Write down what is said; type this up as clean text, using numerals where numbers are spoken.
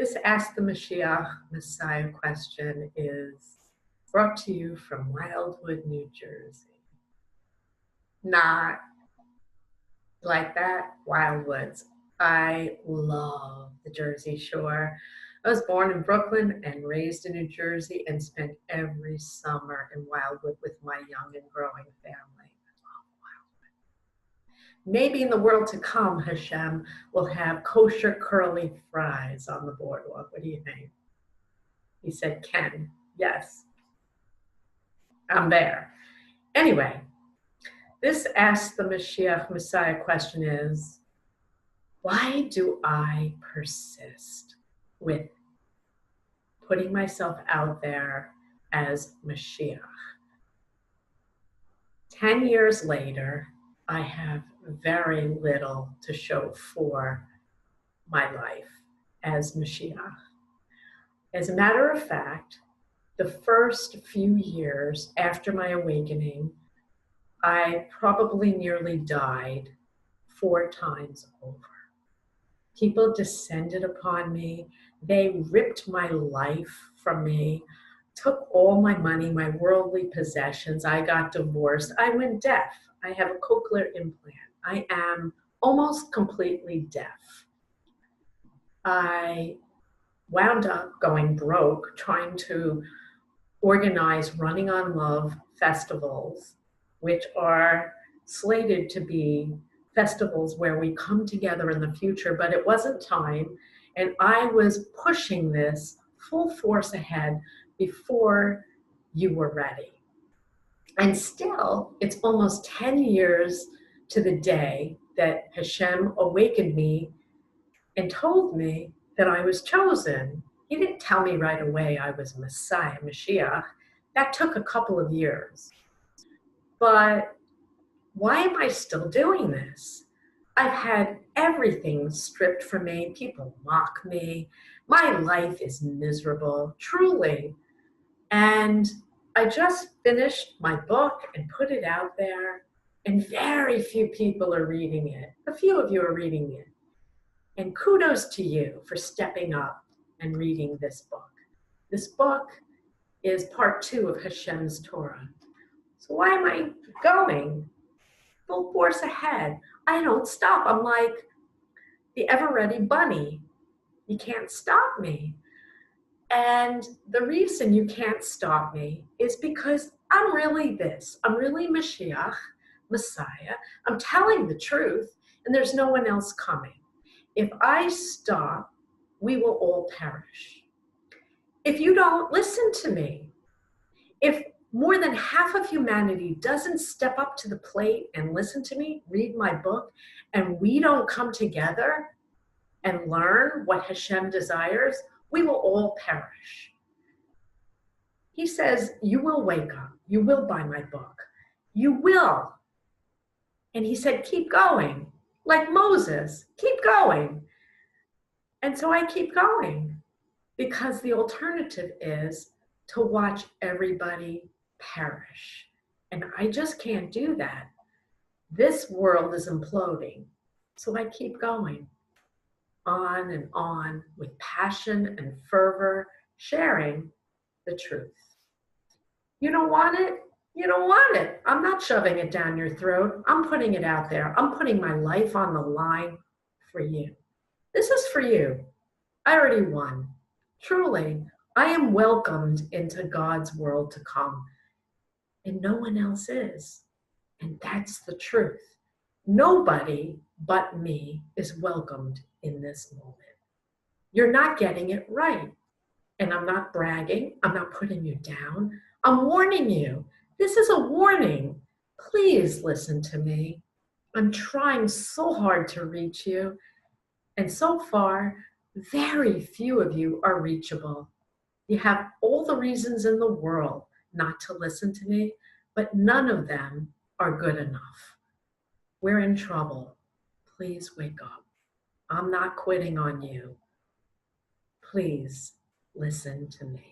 This Ask the Moshiach Messiah question is brought to you from Wildwood, New Jersey. Not like that, Wildwoods. I love the Jersey Shore. I was born in Brooklyn and raised in New Jersey and spent every summer in Wildwood with my young and growing family. Maybe in the world to come, Hashem will have kosher curly fries on the boardwalk. What do you think? He said, Ken, yes, I'm there. Anyway, this Ask the Moshiach Messiah question is, why do I persist with putting myself out there as Moshiach? 10 years later, I have very little to show for my life as Moshiach. As a matter of fact, the first few years after my awakening, I probably nearly died 4 times over. People descended upon me. They ripped my life from me, took all my money, my worldly possessions. I got divorced. I went deaf. I have a cochlear implant. I am almost completely deaf. I wound up going broke trying to organize Running on Love festivals, which are slated to be festivals where we come together in the future, but it wasn't time. And I was pushing this full force ahead before you were ready. And still, it's almost 10 years to the day that Hashem awakened me and told me that I was chosen. He didn't tell me right away I was Messiah, Mashiach. That took a couple of years. But why am I still doing this? I've had everything stripped from me. People mock me. My life is miserable, truly. And I just finished my book and put it out there, and very few people are reading it. A few of you are reading it. And kudos to you for stepping up and reading this book. This book is part 2 of Hashem's Torah. So why am I going full force ahead? I don't stop. I'm like the ever-ready bunny. You can't stop me. And the reason you can't stop me is because I'm really this. I'm really Mashiach, Messiah. I'm telling the truth, and there's no one else coming. If I stop, we will all perish. If you don't listen to me, if more than half of humanity doesn't step up to the plate and listen to me, read my book, and we don't come together and learn what Hashem desires, we will all perish. He says, you will wake up. You will buy my book. You will. And he said, keep going. Like Moses, keep going. And so I keep going because the alternative is to watch everybody perish. And I just can't do that. This world is imploding. So I keep going on and on with passion and fervor, sharing the truth. You don't want it? You don't want it. I'm not shoving it down your throat. I'm putting it out there. I'm putting my life on the line for you. This is for you. I already won. Truly, I am welcomed into God's world to come. And no one else is. And that's the truth. Nobody but me is welcomed in this moment. You're not getting it right. And I'm not bragging. I'm not putting you down. I'm warning you. This is a warning. Please listen to me. I'm trying so hard to reach you. And so far, very few of you are reachable. You have all the reasons in the world not to listen to me, but none of them are good enough. We're in trouble. Please wake up. I'm not quitting on you. Please listen to me.